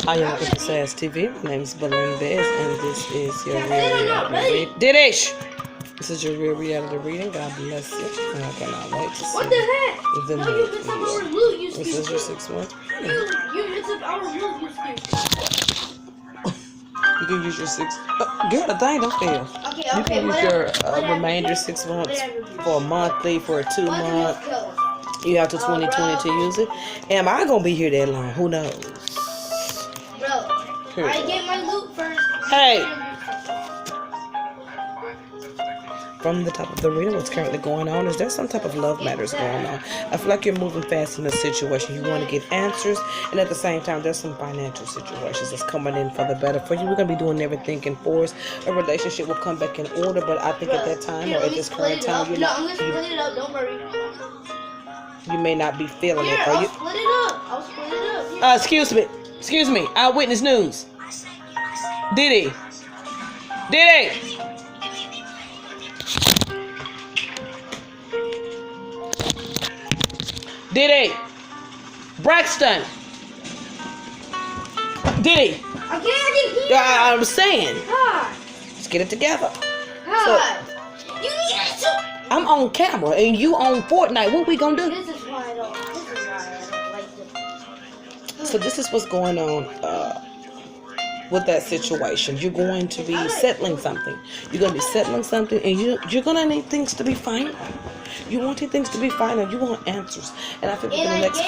Hi, you're looking for SAS TV. My name is Belinda Bez, and this is your real reality reading. Didish! This is your real reality reading. God bless you. And I cannot wait to see what the heck? the No, you missed up our loot, you This is your 6-1. You missed up our loot, you stupid. You can use your 6. Girl, the thing don't fail. Okay, You can use whatever, your remainder 6 months for a monthly, for a 2-month. Kill us. You have to 2020 to use it. Am I gonna be here that long? Who knows? Bro, I get my loot first. Hey! From the top of the reading, what's currently going on is there some type of love matters going on. I feel like you're moving fast in a situation. You want to get answers, and at the same time, there's some financial situations that's coming in for the better for you. We're going to be doing everything in force. A relationship will come back in order, but I think at that time, or at this current time, I'm going to split it up. Don't worry. You may not be feeling Here, it. I'll split it up. I'll split it up. Excuse me. Eyewitness News. Diddy. Braxton. Diddy. I can't hear. I'm saying. God. Let's get it together. God. You need to. I'm on camera and you on Fortnite. What we gonna do? This is why I don't like this. So this is what's going on with that situation. You're going to be settling something. You're going to be settling something, and you're going to need things to be final. You want things to be final. You want answers. And I think within the next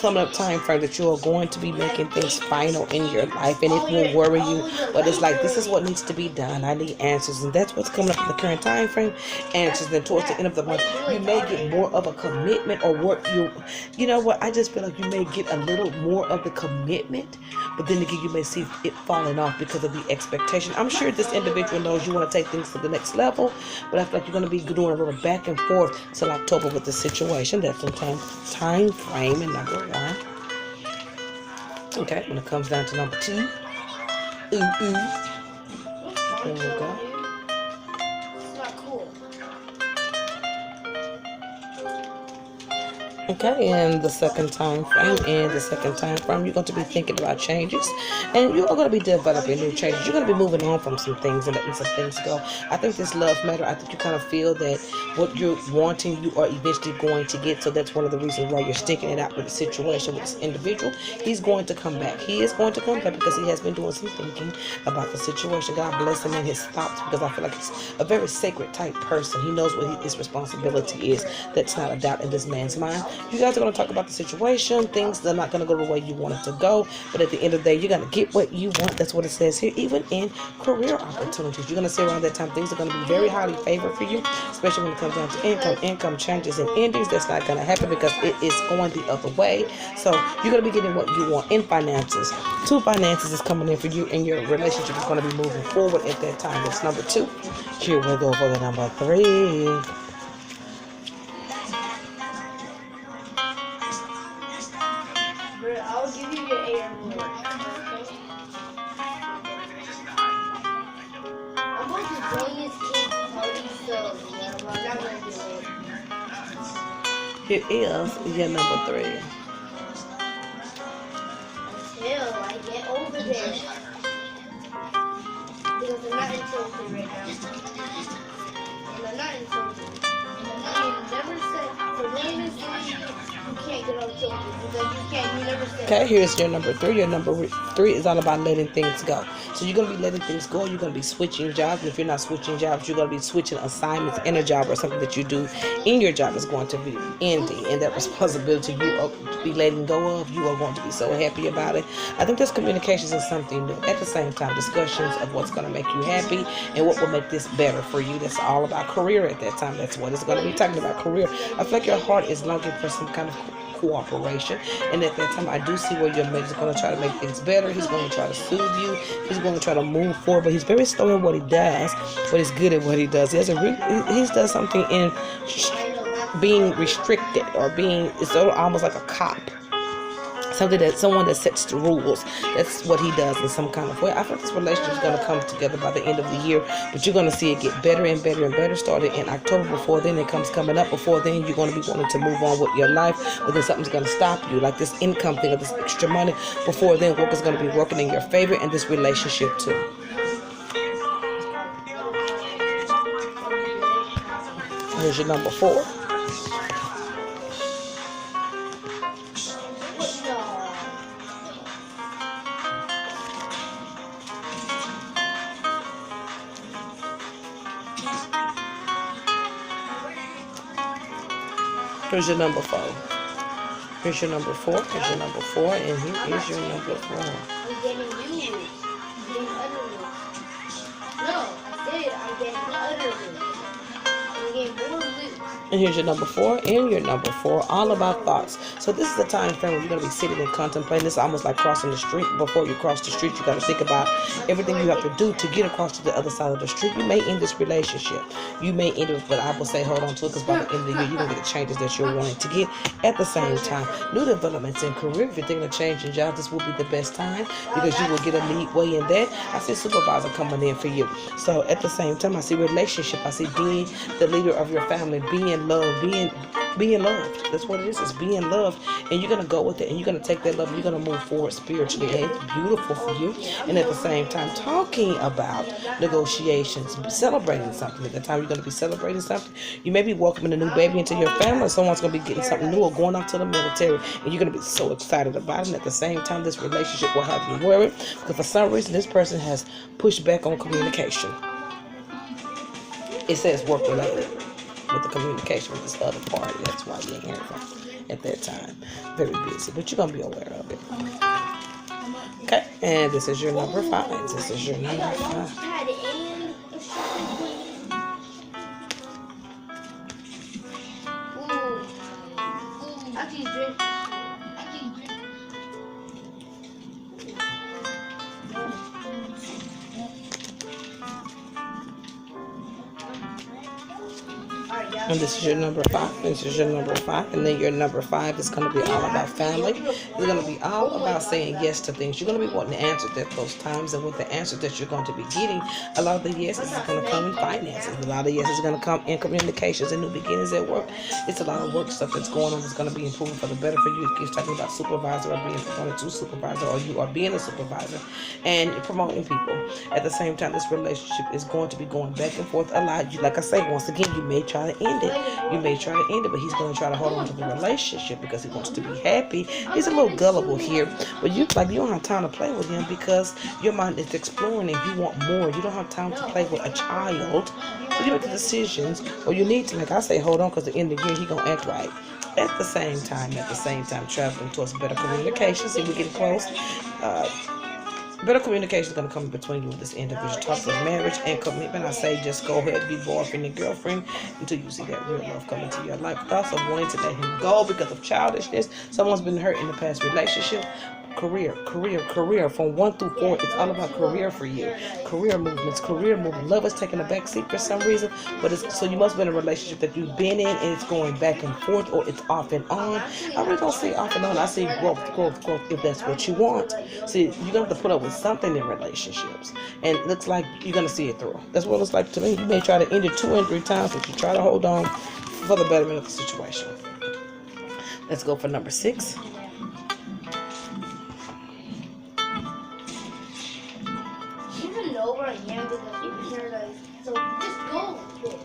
coming up time frame that you are going to be making things final in your life, and it will worry you, but it's like, this is what needs to be done. I need answers, and that's what's coming up in the current time frame. Answers. Then towards the end of the month, you may get more of a commitment, or what you know what, I just feel like you may get a little more of the commitment, but then again, you may see it falling off because of the expectation. I'm sure this individual knows you want to take things to the next level, but I feel like you're going to be doing a little back and forth till October with the situation. That's the time frame and number 1. Okay, when it comes down to number 2, there we go. It's not cool. Okay, and the second time frame, you're going to be thinking about changes, and you're going to be developing new changes. You're going to be moving on from some things and letting some things go. I think this love matter, I think you kind of feel that what you're wanting, you are eventually going to get. So that's one of the reasons why you're sticking it out with the situation with this individual. He's going to come back. He is going to come back because he has been doing some thinking about the situation. God bless him in his thoughts, because I feel like he's a very sacred type person. He knows what his responsibility is. That's not a doubt in this man's mind. You guys are going to talk about the situation. Things are not going to go the way you want it to go. But at the end of the day, you're going to get what you want. That's what it says here. Even in career opportunities, you're going to see around that time things are going to be very highly favored for you, especially when it comes down to income changes and endings. That's not going to happen because it is going the other way. So you're going to be getting what you want in finances. 2 finances is coming in for you, and your relationship is going to be moving forward at that time. That's number 2. Here we go for the number 3. I'll give you your air more. I'm going to join this kid's party, so I'm not going to do it. Here is your number 3. Until I get over there. Because I'm not insulted right now. And I'm not insulted. And you never said, for women, you can't get on children. Because you can't, you never said. Okay, here's your number 3. Your number 3 is all about letting things go. So you're going to be letting things go. You're going to be switching jobs. And if you're not switching jobs, you're going to be switching assignments in a job, or something that you do in your job is going to be ending. And that responsibility you are to be letting go of, you are going to be so happy about it. I think this communications is something new. At the same time, discussions of what's going to make you happy and what will make this better for you. That's all about career at that time. That's what it's going to be talking about, career. I feel like your heart is longing for some kind of cooperation, and at that time I do see where your mate is going to try to make things better. He's going to try to soothe you. He's going to try to move forward, but he's very slow in what he does, but he's good at what he does. He does something in being restricted, or being, it's almost like a cop. someone that sets the rules. That's what he does in some kind of way. I think this relationship is going to come together by the end of the year, but you're going to see it get better and better and better. Started in October. Before then, it comes coming up. Before then, you're going to be wanting to move on with your life, but then something's going to stop you, like this income thing or this extra money. Before then, work is going to be working in your favor, and this relationship too. Here's your number 4. Here's your number 4. Here's your number 4. Here's your number 4. And here is your number 4. I'm getting you. I'm getting utterly. No, I said I'm getting utterly. I'm getting more loose. And here's your number 4 and your number 4, all about thoughts. So this is the time frame where you're going to be sitting and contemplating. This is almost like crossing the street. Before you cross the street, you got to think about everything you have to do to get across to the other side of the street. You may end this relationship. You may end it, but I will say hold on to it, because by the end of the year, you're going to get the changes that you're wanting to get. At the same time, new developments in career. If you're thinking of changing jobs, this will be the best time, because you will get a lead way in that. I see supervisor coming in for you. So at the same time, I see relationship. I see being the leader of your family, being loved, being loved. That's what it is. It's being loved, and you're gonna go with it, and you're gonna take that love, and you're gonna move forward spiritually. And it's beautiful for you. And at the same time, talking about negotiations, celebrating something. At the time, you're gonna be celebrating something. You may be welcoming a new baby into your family. Someone's gonna be getting something new or going off to the military, and you're gonna be so excited about it. And at the same time, this relationship will have you worried, because for some reason, this person has pushed back on communication. It says work related with the communication with this other party. That's why you ain't hearing from at that time. Very busy, but you're gonna be aware of it. Okay, and this is your number 5. This is your number 5. I keep drinking. And this is your number 5. This is your number 5. And then your number 5 is going to be all about family. It's going to be all about saying yes to things. You're going to be wanting answers at those times. And with the answers that you're going to be getting, a lot of the yeses is going to come in finances. A lot of yeses is going to come in communications and new beginnings at work. It's a lot of work stuff that's going on that's going to be improving for the better for you. It keeps talking about supervisor or being promoted to supervisor, or you are being a supervisor and promoting people. At the same time, this relationship is going to be going back and forth a lot. Like I say, once again, you may try to end it. You may try to end it, but he's going to try to hold on to the relationship because he wants to be happy. He's a little gullible here, but you don't have time to play with him because your mind is exploring and you want more. You don't have time to play with a child. So you make the decisions, or you need to, like I say, hold on, because at the end of the year, he's going to act right. At the same time, traveling towards better communication. See, we're getting close. Better communication is going to come between you and this individual. Talk of marriage and commitment. I say just go ahead and be boyfriend and girlfriend until you see that real love come into your life. Thoughts of wanting to let him go because of childishness. Someone's been hurt in the past relationship. Career. From 1 through 4, it's all about career for you. Career movements. Love is taking a back seat for some reason, but so you must be in a relationship that you've been in, and it's going back and forth, or it's off and on. I really don't say off and on. I say growth, if that's what you want. See, you're going to have to put up with something in relationships, and it looks like you're going to see it through. That's what it looks like to me. You may try to end it 2 and 3 times, but you try to hold on for the betterment of the situation. Let's go for number 6. Over again because people are like, so just go with it.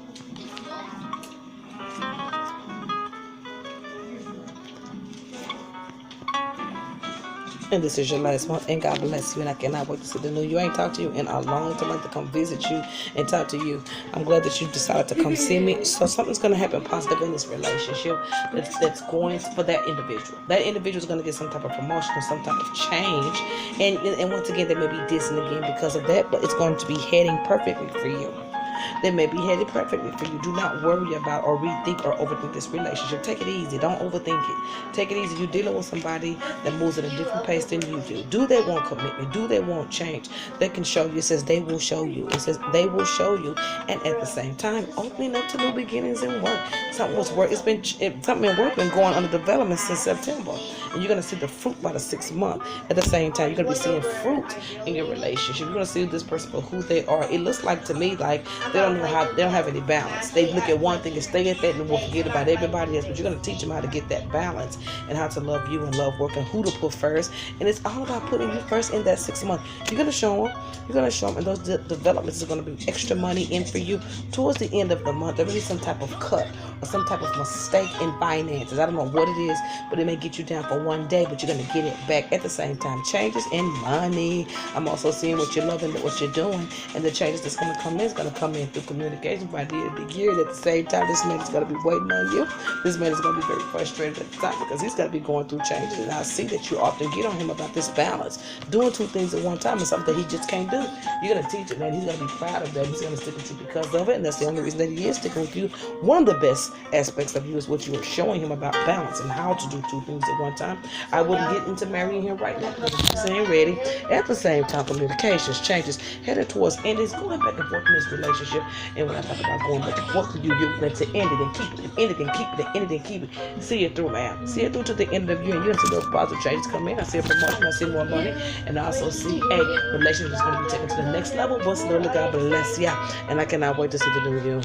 And this is your last month, and God bless you, and I cannot wait to see the new you. I ain't talked to you in a long time to come visit you and talk to you. I'm glad that you decided to come see me. So something's going to happen positive in this relationship that's going for that individual. That individual is going to get some type of promotion or some type of change. And once again, they may be dissing again because of that, but it's going to be heading perfectly for you. They may be headed perfectly for you. Do not worry about or rethink or overthink this relationship. Take it easy. Don't overthink it. Take it easy. You're dealing with somebody that moves at a different pace than you do. Do they want commitment? Do they want change? They can show you. It says they will show you. It says they will show you. And at the same time, opening up to new beginnings and work. Something was work. Something in work been going under development since September. And you're gonna see the fruit by the 6th month. At the same time, you're gonna be seeing fruit in your relationship. You're gonna see this person for who they are. It looks like to me like they don't have any balance. They look at one thing and stay at that and will forget about everybody else. But you're gonna teach them how to get that balance and how to love you and love work and who to put first. And it's all about putting you first in that 6th month. You're gonna show them. You're gonna show them, and those developments are gonna be extra money in for you towards the end of the month. There may be some type of cut or some type of mistake in finances. I don't know what it is, but it may get you down for one day, but you're going to get it back at the same time. Changes in money. I'm also seeing what you're loving, what you're doing, and the changes that's going to come in is going to come in through communication by the end of the year. At the same time, this man is going to be waiting on you. This man is going to be very frustrated at the time because he's going to be going through changes, and I see that you often get on him about this balance. Doing two things at one time is something that he just can't do. You're going to teach him that. He's going to be proud of that. He's going to stick with you because of it, and that's the only reason that he is sticking with you. One of the best aspects of you is what you are showing him about balance and how to do two things at one time. I wouldn't get into marrying him right now because he's ain't ready. At the same time, communications, changes, headed towards endings, going back and forth in this relationship. And when I talk about going back and forth with you, you're going to end it and keep it and end it and keep it and end it and keep it. See it through, man. See it through to the end of the year, and you're going to see those positive changes come in. I see a promotion, I see more money, and I also see a relationship is going to be taken to the next level. What's the Lord God bless ya, and I cannot wait to see the new you.